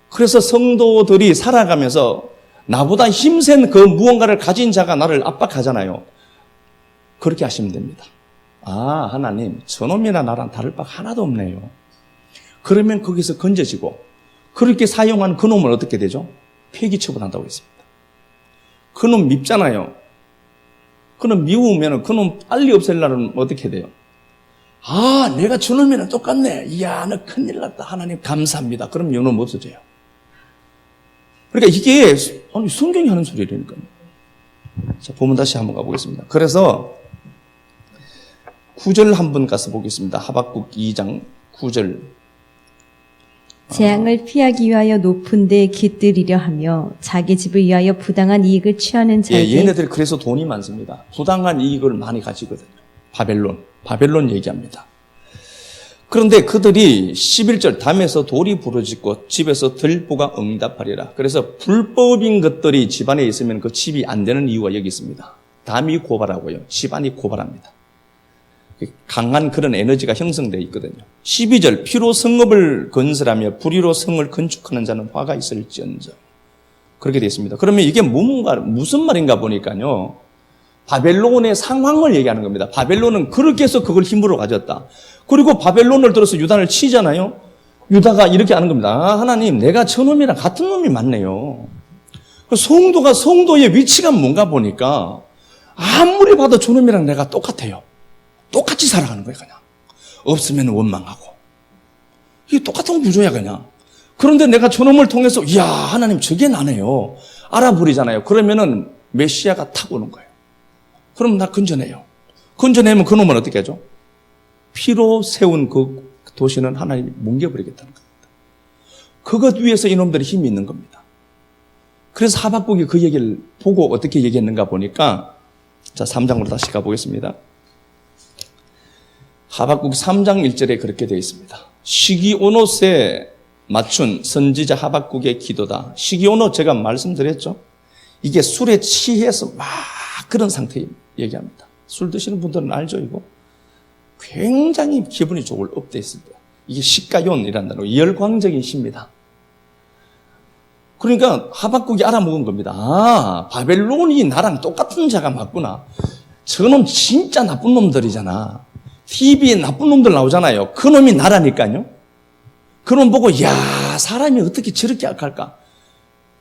그래서 성도들이 살아가면서 나보다 힘센 그 무언가를 가진 자가 나를 압박하잖아요. 그렇게 하시면 됩니다. 아, 하나님, 저놈이나 나랑 다를 바 하나도 없네요. 그러면 거기서 건져지고 그렇게 사용한 그 놈을 어떻게 되죠? 폐기 처분한다고 했습니다. 그 놈 밉잖아요. 그 놈 미우면 그 놈 빨리 없애려면 어떻게 돼요? 아, 내가 저놈이랑 똑같네. 이야, 너 큰일 났다. 하나님 감사합니다. 그럼 요 놈 없어져요. 그러니까 이게 아니, 성경이 하는 소리라니까요. 자, 본문 다시 한번 가보겠습니다. 그래서 9절 한번 가서 보겠습니다. 하박국 2장 9절. 재앙을 피하기 위하여 높은 데에 깃들이려 하며 자기 집을 위하여 부당한 이익을 취하는 자에게 얘네들이 그래서 돈이 많습니다. 부당한 이익을 많이 가지거든요. 바벨론 얘기합니다. 그런데 그들이 11절 담에서 돌이 부러지고 집에서 들보가 응답하리라. 그래서 불법인 것들이 집안에 있으면 그 집이 안 되는 이유가 여기 있습니다. 담이 고발하고요. 집안이 고발합니다. 강한 그런 에너지가 형성되어 있거든요. 12절 피로 성읍을 건설하며 불의로 성을 건축하는 자는 화가 있을지언정. 그렇게 되어 있습니다. 그러면 이게 무슨 말인가 보니까요. 바벨론의 상황을 얘기하는 겁니다. 바벨론은 그렇게 해서 그걸 힘으로 가졌다. 그리고 바벨론을 들어서 유다를 치잖아요. 유다가 이렇게 하는 겁니다. 아, 하나님, 내가 저놈이랑 같은 놈이 맞네요. 성도가 성도의 위치가 뭔가 보니까 아무리 봐도 저놈이랑 내가 똑같아요. 똑같이 살아가는 거예요, 그냥. 없으면 원망하고. 이게 똑같은 구조야, 그냥. 그런데 내가 저놈을 통해서, 이야, 하나님, 저게 나네요. 알아버리잖아요. 그러면은 메시아가 탁 오는 거예요. 그럼 나 건져내요. 건져내면 그 놈은 어떻게 하죠? 피로 세운 그 도시는 하나님이 뭉개버리겠다는 겁니다. 그것 위에서 이놈들이 힘이 있는 겁니다. 그래서 하박국이 그 얘기를 보고 어떻게 얘기했는가 보니까, 자, 3장으로 다시 가보겠습니다. 하박국 3장 1절에 그렇게 되어 있습니다. 시기오노스에 맞춘 선지자 하박국의 기도다. 시기오노 제가 말씀드렸죠. 이게 술에 취해서 막 그런 상태 얘기합니다. 술 드시는 분들은 알죠, 이거? 굉장히 기분이 좋을 업돼 있을 때. 이게 시가온이라는 단어, 열광적인 시입니다. 그러니까 하박국이 알아먹은 겁니다. 아, 바벨론이 나랑 똑같은 자가 맞구나. 저놈 진짜 나쁜 놈들이잖아. TV에 나쁜 놈들 나오잖아요. 그 놈이 나라니까요. 그 놈 보고 야, 사람이 어떻게 저렇게 악할까?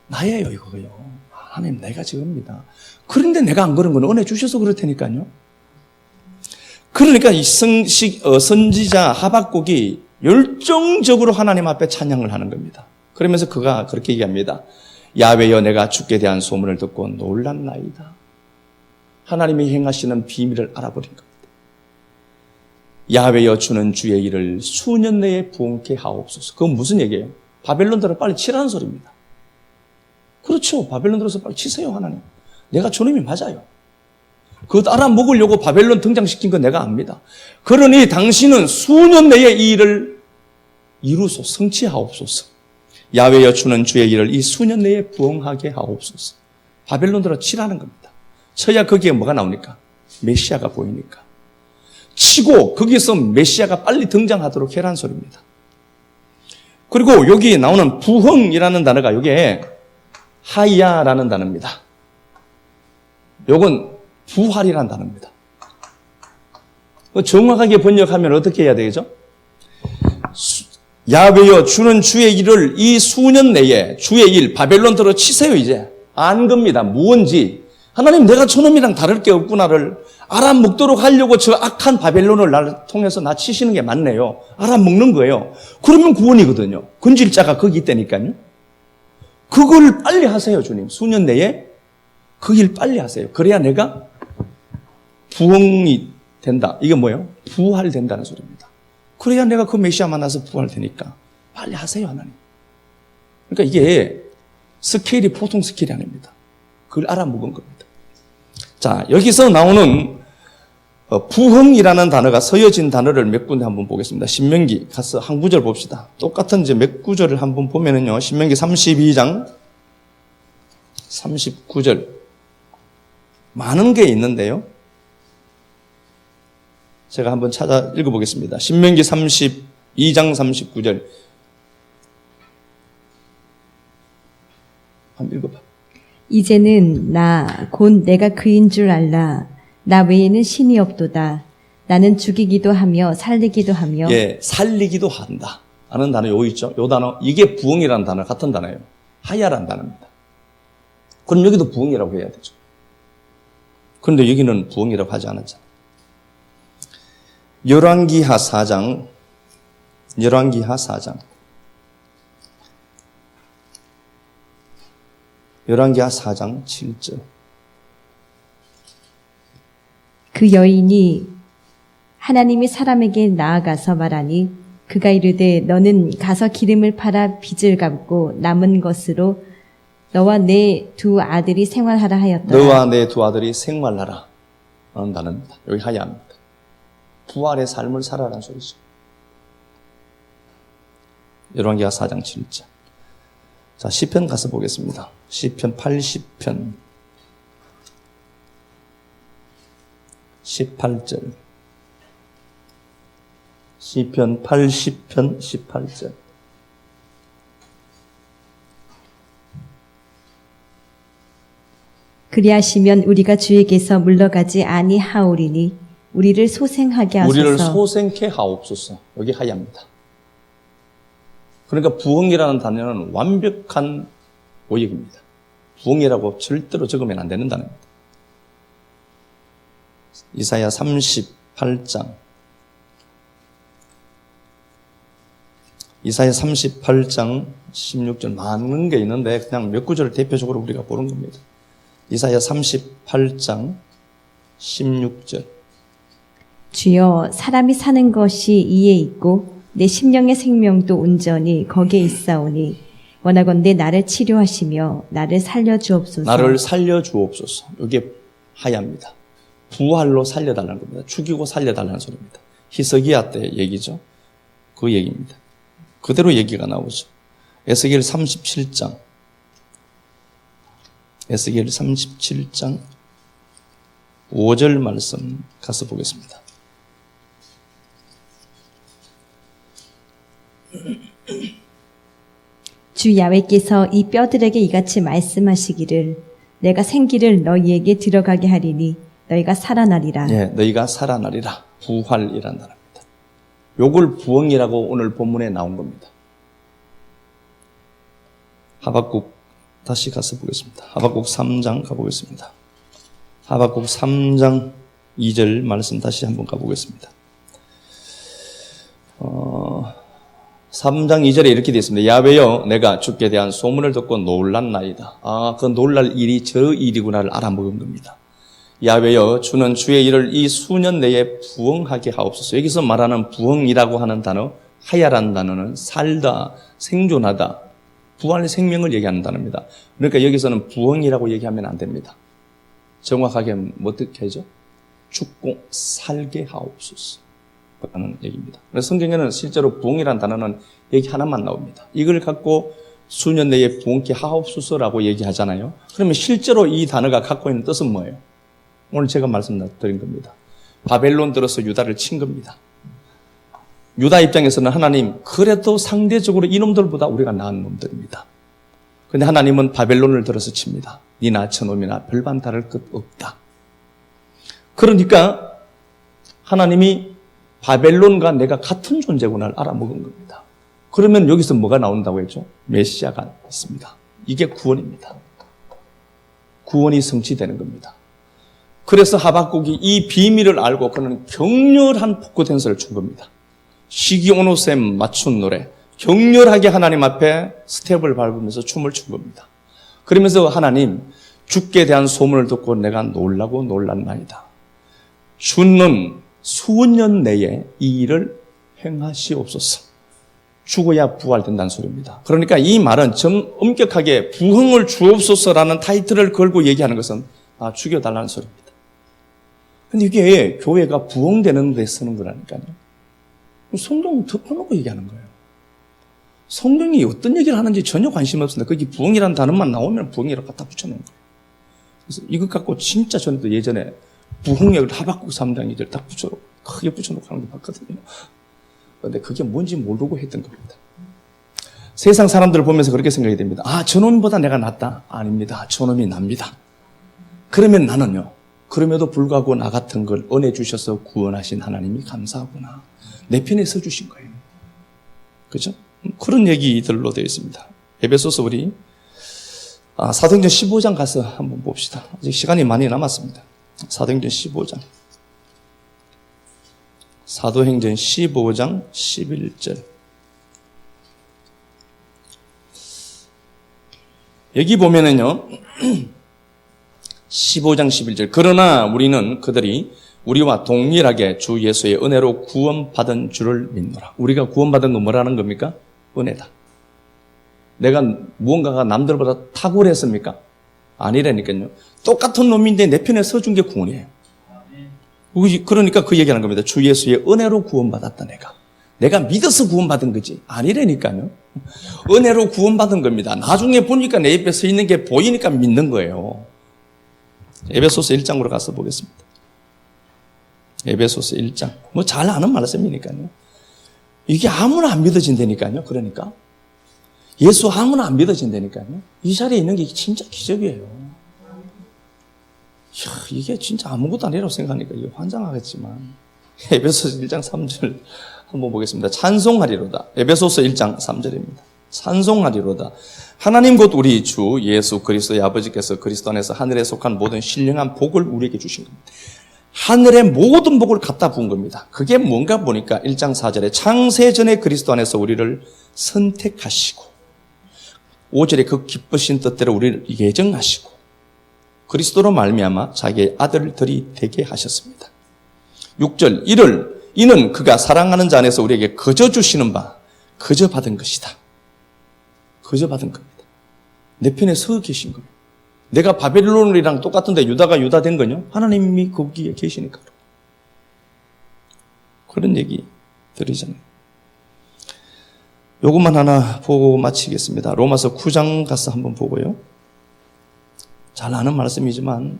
나예요, 이거요. 하나님, 내가 저겁니다. 그런데 내가 안 그런 건 은혜 주셔서 그럴 테니까요. 그러니까 이 선지자 하박국이 열정적으로 하나님 앞에 찬양을 하는 겁니다. 그러면서 그가 그렇게 얘기합니다. 야훼여, 내가 주께 대한 소문을 듣고 놀랐나이다. 하나님이 행하시는 비밀을 알아버린 겁니다. 야훼여, 주는 주의 일을 수년 내에 부응케 하옵소서. 그건 무슨 얘기예요? 바벨론들을 빨리 치라는 소리입니다. 그렇죠. 바벨론들에서 빨리 치세요, 하나님. 내가 저놈이 맞아요. 그것 알아먹으려고 바벨론 등장시킨 건 내가 압니다. 그러니 당신은 수년 내에 이 일을 이루소, 성취하옵소서. 야훼여, 주는 주의 일을 이 수년 내에 부응하게 하옵소서. 바벨론들을 치라는 겁니다. 쳐야 거기에 뭐가 나오니까? 메시아가 보이니까. 치고 거기서 메시아가 빨리 등장하도록 해라는 소리입니다. 그리고 여기 나오는 부흥이라는 단어가 여기에 하야라는 단어입니다. 요건 부활이라는 단어입니다. 정확하게 번역하면 어떻게 해야 되겠죠? 야훼여, 주는 주의 일을 이 수년 내에 주의 일, 바벨론들을 치세요, 이제. 안 겁니다. 무언지. 하나님 내가 저놈이랑 다를 게 없구나를 알아먹도록 하려고 저 악한 바벨론을 나를 통해서 나 치시는 게 맞네요. 알아먹는 거예요. 그러면 구원이거든요. 건질자가 거기 있다니까요. 그걸 빨리 하세요, 주님. 수년 내에 그 일 빨리 하세요. 그래야 내가 부흥이 된다. 이게 뭐예요? 부활된다는 소리입니다. 그래야 내가 그 메시아 만나서 부활되니까 빨리 하세요, 하나님. 그러니까 이게 스케일이 보통 스케일이 아닙니다. 그걸 알아먹은 겁니다. 자, 여기서 나오는 부흥이라는 단어가 서여진 단어를 몇 군데 한번 보겠습니다. 신명기 가서 한 구절 봅시다. 똑같은 이제 몇 구절을 한번 보면은요. 신명기 32장 39절 많은 게 있는데요. 제가 한번 찾아 읽어보겠습니다. 신명기 32장 39절 한번 읽어봐. 이제는 나 곧 내가 그인 줄 알라. 나 외에는 신이 없도다. 나는 죽이기도 하며 살리기도 하며. 예, 살리기도 한다. 아는 단어 여기 있죠? 요 단어 이게 부흥이라는 단어 같은 단어예요. 하야라는 단어입니다. 그럼 여기도 부흥이라고 해야 되죠. 그런데 여기는 부흥이라고 하지 않았잖아요. 열왕기하 4장 열왕기하 4장 열왕기하 4장 7절 그 여인이 하나님이 사람에게 나아가서 말하니 그가 이르되 너는 가서 기름을 팔아 빚을 갚고 남은 것으로 너와 내 두 아들이 생활하라 하였더라. 너와 내 두 아들이 생활하라 하는 단어입니다. 여기 하야입니다. 부활의 삶을 살아라는 소리죠. 열왕기하 4장 7절. 자, 시편 가서 보겠습니다. 시편 80편 18절. 시편 80편 18절. 그리하시면 우리가 주에게서 물러가지 아니하오리니 우리를 소생하게 하소서. 우리를 소생케 하옵소서. 여기 하야입니다. 그러니까 부흥이라는 단어는 완벽한 오역입니다. 부흥이라고 절대로 적으면 안 되는 단어입니다. 이사야 38장 이사야 38장 16절 많은 게 있는데 그냥 몇 구절을 대표적으로 우리가 보는 겁니다. 이사야 38장 16절 주여 사람이 사는 것이 이에 있고 내 심령의 생명도 온전히 거기에 있사오니 원하건대 나를 치료하시며 나를 살려주옵소서. 나를 살려주옵소서. 이게 하야입니다. 부활로 살려달라는 겁니다. 죽이고 살려달라는 소리입니다. 히스기야 때 얘기죠. 그 얘기입니다. 그대로 얘기가 나오죠. 에스겔 37장 에스겔 37장 5절 말씀 가서 보겠습니다. 주 야훼께서 이 뼈들에게 이같이 말씀하시기를 내가 생기를 너희에게 들어가게 하리니 너희가 살아나리라. 예, 너희가 살아나리라. 부활이라는 단어입니다. 요걸 부흥이라고 오늘 본문에 나온 겁니다. 하박국 다시 가서 보겠습니다. 하박국 3장 가보겠습니다. 하박국 3장 2절 말씀 다시 한번 가보겠습니다. 3장 2절에 이렇게 되어 있습니다. 야훼여 내가 주께 대한 소문을 듣고 놀랐나이다. 그 놀랄 일이 저 일이구나를 알아먹은 겁니다. 야훼여 주는 주의 일을 이 수년 내에 부흥하게 하옵소서. 여기서 말하는 부흥이라고 하는 단어, 하야라는 단어는 살다, 생존하다, 부활의 생명을 얘기하는 단어입니다. 그러니까 여기서는 부흥이라고 얘기하면 안 됩니다. 정확하게 어떻게 하죠? 죽고 살게 하옵소서 라는 얘기입니다. 그래서 성경에는 실제로 부흥이라는 단어는 얘기 하나만 나옵니다. 이걸 갖고 수년 내에 부흥케 하옵소서라고 얘기하잖아요. 그러면 실제로 이 단어가 갖고 있는 뜻은 뭐예요? 오늘 제가 말씀드린 겁니다. 바벨론 들어서 유다를 친 겁니다. 유다 입장에서는 하나님, 그래도 상대적으로 이놈들보다 우리가 나은 놈들입니다. 그런데 하나님은 바벨론을 들어서 칩니다. 니나 저놈이나 별반 다를 것 없다. 그러니까 하나님이 바벨론과 내가 같은 존재구나를 알아먹은 겁니다. 그러면 여기서 뭐가 나온다고 했죠? 메시아가 있습니다. 이게 구원입니다. 구원이 성취되는 겁니다. 그래서 하박국이 이 비밀을 알고 그는 격렬한 포크 댄스를 춘 겁니다. 시기오노셈 맞춘 노래, 격렬하게 하나님 앞에 스텝을 밟으면서 춤을 춘 겁니다. 그러면서 하나님, 죽게 대한 소문을 듣고 내가 놀라고 놀랐나이다. 주는 수천 년 내에 이 일을 행하시옵소서. 죽어야 부활된다는 소리입니다. 그러니까 이 말은 좀 엄격하게 부흥을 주옵소서라는 타이틀을 걸고 얘기하는 것은 죽여달라는 소리입니다. 근데 이게 교회가 부흥되는 데 쓰는 거라니까요. 성경 덮어놓고 얘기하는 거예요. 성경이 어떤 얘기를 하는지 전혀 관심 없습니다. 거기 부흥이라는 단어만 나오면 부흥이라고 갖다 붙여놓은 거예요. 그래서 이것 갖고 진짜 저는 예전에 부흥역을 하박국 3장 2절 딱 크게 붙여놓고 하는 거 봤거든요. 그런데 그게 뭔지 모르고 했던 겁니다. 세상 사람들을 보면서 그렇게 생각이 됩니다. 저놈보다 내가 낫다? 아닙니다. 저놈이 납니다. 그러면 나는요. 그럼에도 불구하고 나 같은 걸 은혜 주셔서 구원하신 하나님이 감사하구나. 내 편에 서주신 거예요. 그죠? 그런 얘기들로 되어 있습니다. 에베소서 우리 사도행전 15장 가서 한번 봅시다. 아직 시간이 많이 남았습니다. 사도행전 15장. 사도행전 15장 11절. 여기 보면은요, 15장 11절. 그러나 우리는 그들이 우리와 동일하게 주 예수의 은혜로 구원받은 줄을 믿노라. 우리가 구원받은 건 뭐라는 겁니까? 은혜다. 내가 무언가가 남들보다 탁월했습니까? 아니라니까요. 똑같은 놈인데 내 편에 서준 게 구원이에요. 그러니까 그 얘기하는 겁니다. 주 예수의 은혜로 구원받았다 내가 믿어서 구원받은 거지. 아니라니까요. 은혜로 구원받은 겁니다. 나중에 보니까 내 옆에 서 있는 게 보이니까 믿는 거예요. 에베소서 1장으로 가서 보겠습니다. 에베소서 1장. 잘 아는 말씀이니까요. 이게 아무나 안 믿어진다니까요. 그러니까. 예수 아무나 안 믿어진다니까요. 이 자리에 있는 게 진짜 기적이에요. 이게 진짜 아무것도 아니라고 생각하니까 이게 환장하겠지만. 에베소서 1장 3절 한번 보겠습니다. 찬송하리로다. 에베소서 1장 3절입니다. 찬송하리로다. 하나님 곧 우리 주 예수 그리스도의 아버지께서 그리스도 안에서 하늘에 속한 모든 신령한 복을 우리에게 주신 겁니다. 하늘의 모든 복을 갖다 부은 겁니다. 그게 뭔가 보니까 1장 4절에 창세전에 그리스도 안에서 우리를 선택하시고 5절에 그 기쁘신 뜻대로 우리를 예정하시고 그리스도로 말미암아 자기의 아들들이 되게 하셨습니다. 6절 이는 그가 사랑하는 자 안에서 우리에게 거저 주시는 바 거저 받은 것이다. 거저 받은 겁니다. 내 편에 서 계신 거예요. 내가 바벨론이랑 똑같은데 유다가 유다 된 거요? 하나님이 거기에 계시니까. 그런 얘기 들으잖아요. 요것만 하나 보고 마치겠습니다. 로마서 9장 가서 한번 보고요. 잘 아는 말씀이지만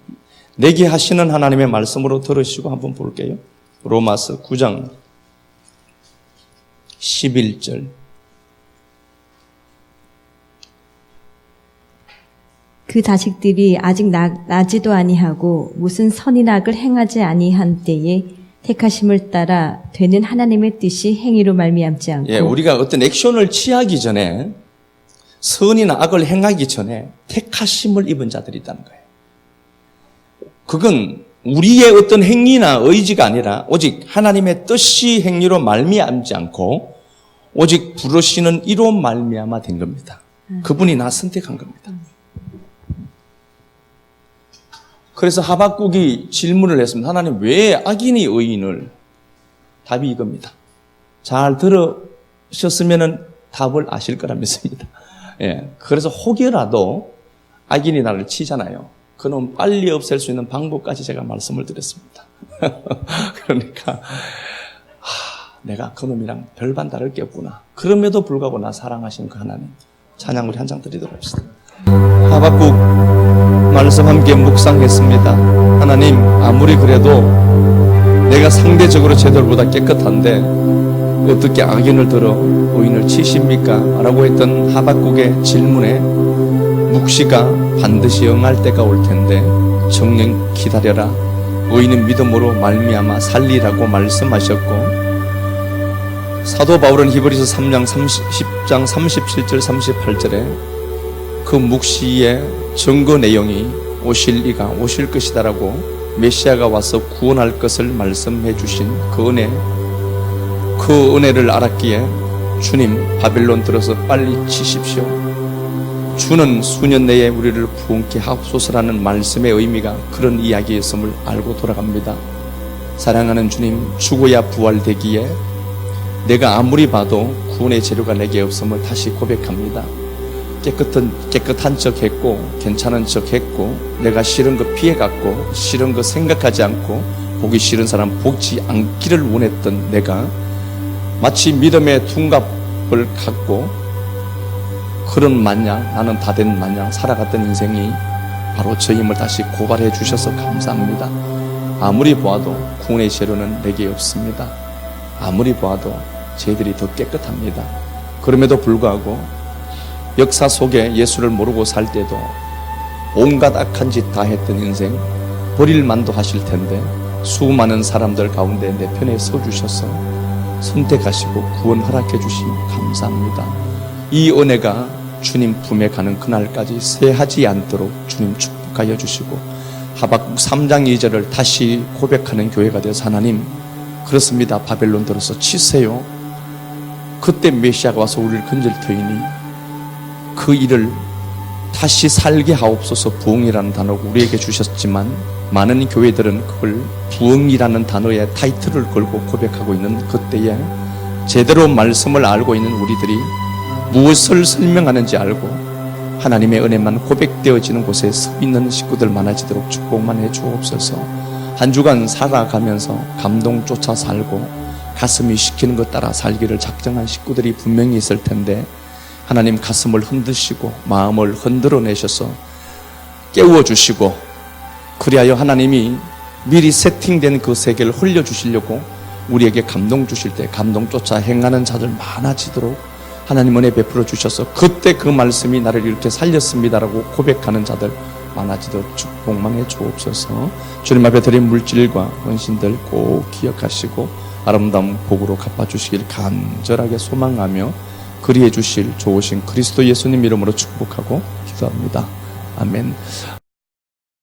내게 하시는 하나님의 말씀으로 들으시고 한번 볼게요. 로마서 9장 11절. 그 자식들이 아직 나지도 아니하고 무슨 선인 악을 행하지 아니한 때에 택하심을 따라 되는 하나님의 뜻이 행위로 말미암지 않고 우리가 어떤 액션을 취하기 전에 선이나 악을 행하기 전에 택하심을 입은 자들이 있다는 거예요. 그건 우리의 어떤 행위나 의지가 아니라 오직 하나님의 뜻이 행위로 말미암지 않고 오직 부르시는 이로 말미암아 된 겁니다. 그분이 나 선택한 겁니다. 그래서 하박국이 질문을 했습니다. 하나님 왜 악인이 의인을? 답이 이겁니다. 잘 들으셨으면 답을 아실 거라 믿습니다. 그래서 혹여라도 악인이 나를 치잖아요. 그놈 빨리 없앨 수 있는 방법까지 제가 말씀을 드렸습니다. 그러니까 내가 그놈이랑 별반 다를 게 없구나. 그럼에도 불구하고 나 사랑하신 그 하나님 찬양 우리 한 장 드리도록 합시다. 하박국 말씀 함께 묵상했습니다. 하나님 아무리 그래도 내가 상대적으로 쟤들보다 깨끗한데 어떻게 악인을 들어 의인을 치십니까? 라고 했던 하박국의 질문에 묵시가 반드시 응할 때가 올 텐데 정령 기다려라. 의인은 믿음으로 말미암아 살리라고 말씀하셨고 사도 바울은 히브리서 3장 37절 38절에 그 묵시의 증거 내용이 오실 이가 오실 것이다라고 메시아가 와서 구원할 것을 말씀해 주신 그 은혜를 알았기에 주님 바벨론 들어서 빨리 치십시오. 주는 수년 내에 우리를 부흥케 하옵소서라는 말씀의 의미가 그런 이야기였음을 알고 돌아갑니다. 사랑하는 주님, 죽어야 부활되기에 내가 아무리 봐도 구원의 재료가 내게 없음을 다시 고백합니다. 깨끗한 척 했고 괜찮은 척 했고 내가 싫은 거 피해갔고 싫은 거 생각하지 않고 보기 싫은 사람 보지 않기를 원했던 내가 마치 믿음의 둔갑을 갖고 그런 마냥 나는 다 된 마냥 살아갔던 인생이 바로 저임을 다시 고발해 주셔서 감사합니다. 아무리 보아도 구원의 재료는 내게 없습니다. 아무리 보아도 저희들이 더 깨끗합니다. 그럼에도 불구하고 역사 속에 예수를 모르고 살 때도 온갖 악한 짓 다 했던 인생 버릴 만도 하실 텐데 수많은 사람들 가운데 내 편에 서주셔서 선택하시고 구원 허락해 주시니 감사합니다. 이 은혜가 주님 품에 가는 그날까지 쇠하지 않도록 주님 축복하여 주시고 하박국 3장 2절을 다시 고백하는 교회가 되어서 하나님 그렇습니다. 바벨론 들어서 치세요. 그때 메시아가 와서 우리를 건질 터이니 그 일을 다시 살게 하옵소서. 부흥이라는 단어를 우리에게 주셨지만 많은 교회들은 그걸 부흥이라는 단어의 타이틀을 걸고 고백하고 있는 그때에 제대로 말씀을 알고 있는 우리들이 무엇을 설명하는지 알고 하나님의 은혜만 고백되어지는 곳에 서 있는 식구들 많아지도록 축복만 해 주옵소서. 한 주간 살아가면서 감동조차 살고 가슴이 시키는 것 따라 살기를 작정한 식구들이 분명히 있을 텐데 하나님 가슴을 흔드시고 마음을 흔들어내셔서 깨워주시고 그리하여 하나님이 미리 세팅된 그 세계를 흘려주시려고 우리에게 감동 주실 때 감동조차 행하는 자들 많아지도록 하나님 은혜 베풀어 주셔서 그때 그 말씀이 나를 이렇게 살렸습니다라고 고백하는 자들 많아지도록 축복만 해 주옵소서. 주님 앞에 드린 물질과 헌신들 꼭 기억하시고 아름다운 복으로 갚아주시길 간절하게 소망하며 그리해 주실 좋으신 그리스도 예수님 이름으로 축복하고 기도합니다. 아멘.